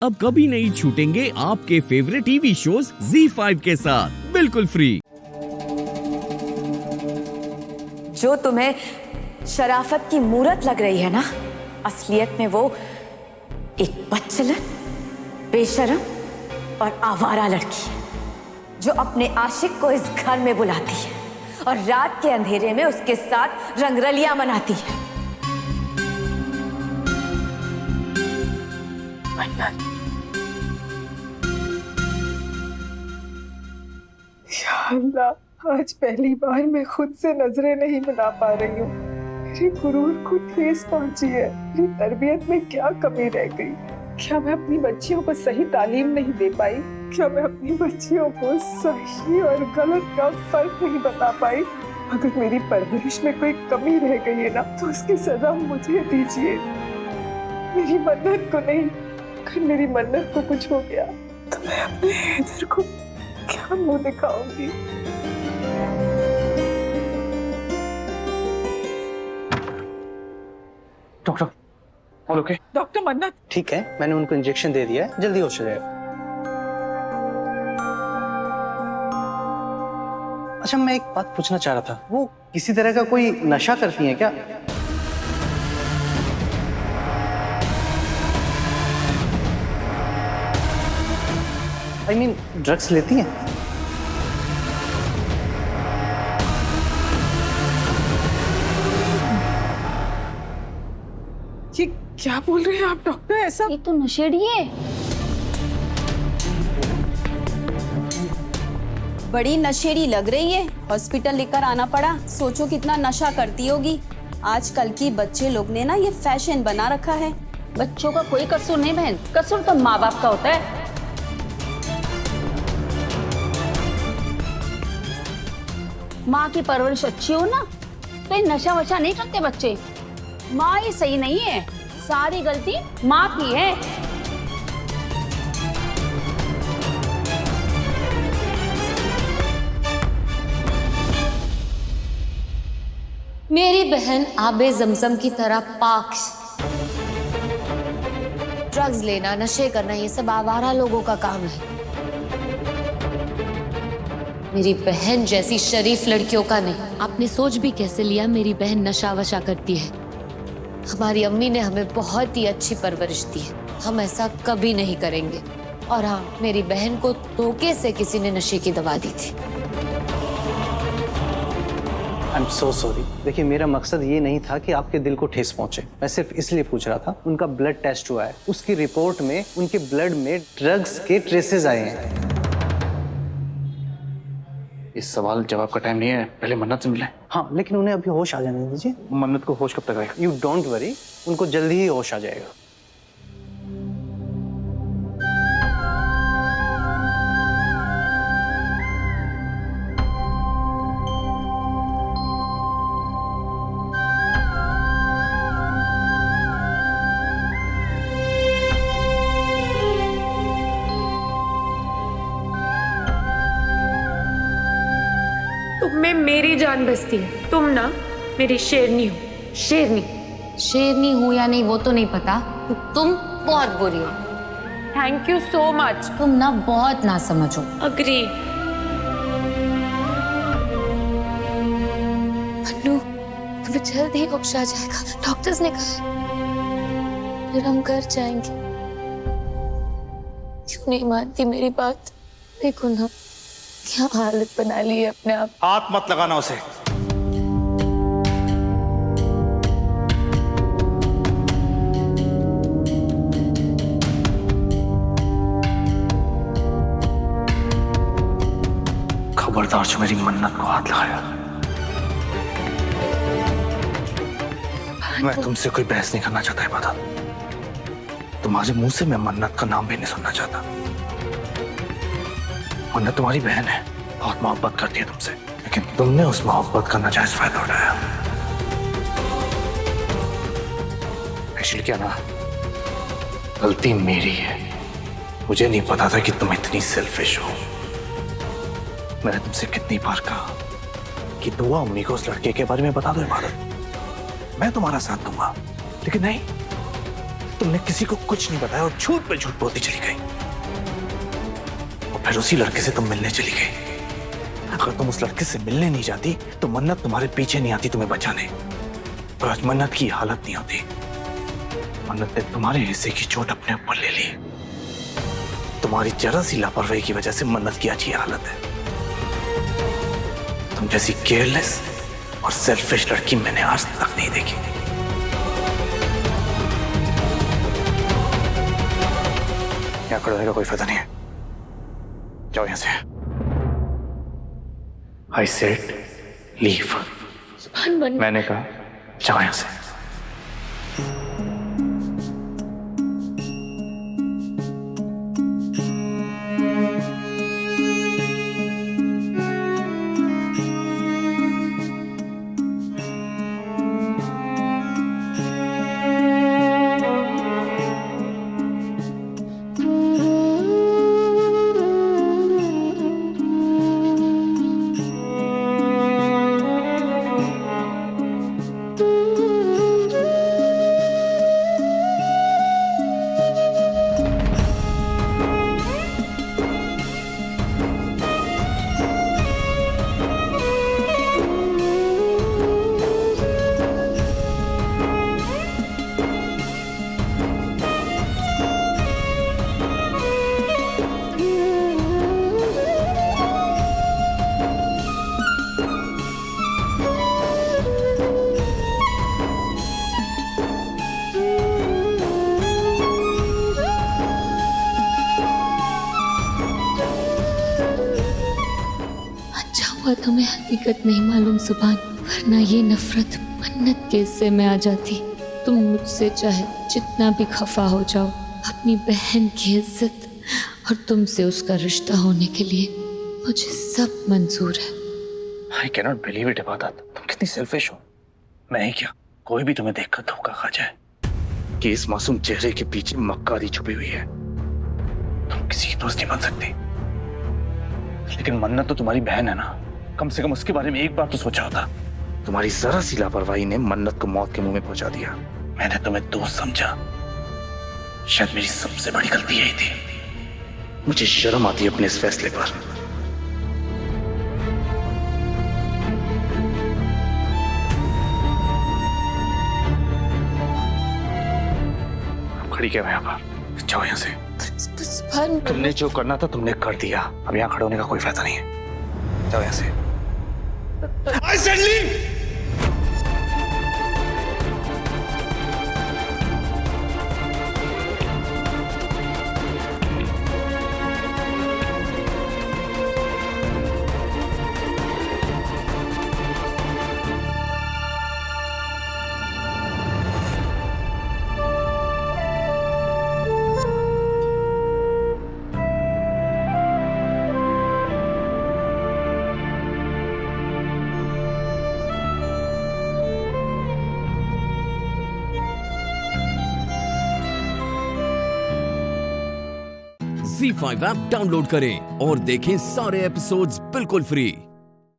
अब कभी नहीं छूटेंगे आपके फेवरेट टीवी शोज ZEE5 के साथ बिल्कुल फ्री। जो तुम्हें शराफत की मूरत लग रही है ना, असलियत में वो एक बदचलन, बेशरम और आवारा लड़की है जो अपने आशिक को इस घर में बुलाती है और रात के अंधेरे में उसके साथ रंगरलियां मनाती है। या अल्लाह, आज पहली बार मैं खुद से नजरें नहीं मिला पा रही हूँ। मेरे गुरूर को ठेस पहुंची है। मेरी तरबियत में क्या कमी रह गई? क्या मैं अपनी बच्चियों को सही तालीम नहीं दे पाई? क्या मैं अपनी बच्चियों को सही और गलत का फर्क नहीं बता पाई? अगर मेरी परवरिश में कोई कमी रह गई है ना, तो उसकी सजा मुझे दीजिए, मेरी मन्नत को नहीं। अगर मेरी मन्नत को कुछ हो गया तो मैं अपने हैदर को क्या मुंह दिखाऊंगी? Doctor, all okay? डॉक्टर मन्नत, ठीक है, मैंने उनको इंजेक्शन दे दिया है, जल्दी होश हो जाएगा। अच्छा, मैं एक बात पूछना चाह रहा था, वो किसी तरह का कोई नशा करती हैं क्या? I mean, ड्रग्स लेती हैं? ये क्या बोल रहे हैं आप डॉक्टर? ऐसा ये तो नशेड़ी है। बड़ी नशेड़ी लग रही है, हॉस्पिटल लेकर आना पड़ा। सोचो कितना नशा करती होगी। आजकल की बच्चे लोग ने ना ये फैशन बना रखा है। बच्चों का कोई कसूर नहीं बहन, कसूर तो माँ बाप का होता है। माँ की परवरिश अच्छी हो ना तो ये नशा वशा नहीं करते बच्चे। माँ ही सही नहीं है, सारी गलती माँ की है। मेरी बहन आबे जमजम की तरह पाक। ड्रग्स लेना, नशे करना, ये सब आवारा लोगों का काम है। मेरी बहन जैसी शरीफ लड़कियों का नहीं। आपने सोच भी कैसे लिया मेरी बहन नशा वशा करती है? हमारी अम्मी ने हमें बहुत ही अच्छी परवरिश दी है, हम ऐसा कभी नहीं करेंगे। और हाँ, मेरी बहन को धोखे से किसी ने नशे की दवा दी थी। I am so sorry. देखिए, मेरा मकसद ये नहीं था कि आपके दिल को ठेस पहुंचे। मैं सिर्फ इसलिए पूछ रहा था, उनका ब्लड टेस्ट हुआ है, उसकी रिपोर्ट में उनके ब्लड में ड्रग्स के ट्रेसेस आए हैं। इस सवाल जवाब का टाइम नहीं है, पहले मन्नत से मिले। हाँ, लेकिन उन्हें अभी होश आ जाने दीजिए। मन्नत को होश कब तक आएगा? यू डोंट वरी, उनको जल्दी ही होश आ जाएगा। तुम में मेरी जान बसती है, तुम ना मेरी शेरनी हो। शेरनी। शेरनी हूँ या नहीं वो तो नहीं पता, तुम बहुत बुरी हो। Thank you so much. तुम ना बहुत ना समझो। अग्री। अन्नू, तुम्हें जल्द ही होश आ जाएगा, डॉक्टर्स ने कहा। फिर हम घर जाएंगे। क्यों नहीं मानती मेरी बात? देखो ना क्या हालत बना ली है अपने आप। हाथ मत लगाना उसे। खबरदार जो मेरी मन्नत को हाथ लगाया। मैं तुमसे कोई बहस नहीं करना चाहता इबादत। तुम्हारे मुंह से मैं मन्नत का नाम भी नहीं सुनना चाहता। मन्नत तुम्हारी बहन है, बहुत मोहब्बत करती है तुमसे, लेकिन तुमने उस मोहब्बत का नाजायज फायदा उठाया। एक्चुअली क्या ना, गलती मेरी है। मुझे नहीं पता था कि तुम इतनी सेल्फिश हो। मैंने तुमसे कितनी बार कहा कि दुआ अम्मी को उस लड़के के बारे में बता दो इबादत, मैं तुम्हारा साथ दूंगा, लेकिन नहीं, तुमने किसी को कुछ नहीं बताया और झूठ पे झूठ बोलती चली गई। और फिर उसी लड़के से तुम मिलने चली गई। अगर तुम उस लड़के से मिलने नहीं जाती तो मन्नत तुम्हारे पीछे नहीं आती तुम्हें बचाने, और आज मन्नत की हालत नहीं होती। मन्नत ने तुम्हारे हिस्से की चोट अपने ऊपर ले ली। तुम्हारी जरा सी लापरवाही की वजह से मन्नत की आज ये हालत है। तुम जैसी केयरलेस और सेल्फिश लड़की मैंने आज तक नहीं देखी। यहां खड़े होने का कोई फायदा नहीं है, जाओ यहां से। I said leave। मैंने कहा जाओ यहां से। तुम्हें हकीकत नहीं मालूम सुभान, वरना ये नफरत मन्नत के हिस्से में आ जाती। तुम मुझसे चाहे जितना भी खफा हो जाओ, अपनी बहन की इज्जत और तुमसे उसका रिश्ता होने के लिए मुझे सब मंजूर है। I cannot believe it इबादत, तुम कितनी सेल्फिश हो। मैं ही क्या, कोई भी तुम्हें देखकर धोखा खा जाए कि इस मासूम चेहरे के पीछे मक्कारी छुपी हुई है। तुम किसी की दोस्त नहीं बन सकती। लेकिन मन्नत तो तुम्हारी बहन है ना, कम से कम उसके बारे में एक बार तो सोचा होता। तुम्हारी जरा सी लापरवाही ने मन्नत को मौत के मुंह में पहुंचा दिया। मैंने तुम्हें दोस्त समझा, शायद मेरी सबसे बड़ी गलती यही थी। मुझे शर्म आती है अपने इस फैसले पर। खड़ी क्या यहाँ पर, जाओ यहाँ से। तुमने जो करना था तुमने कर दिया, अब यहाँ खड़े होने का कोई फायदा नहीं है, जाओ यहाँ से। I said leave! ZEE5 app download करें और देखें सारे एपिसोड्स बिल्कुल फ्री।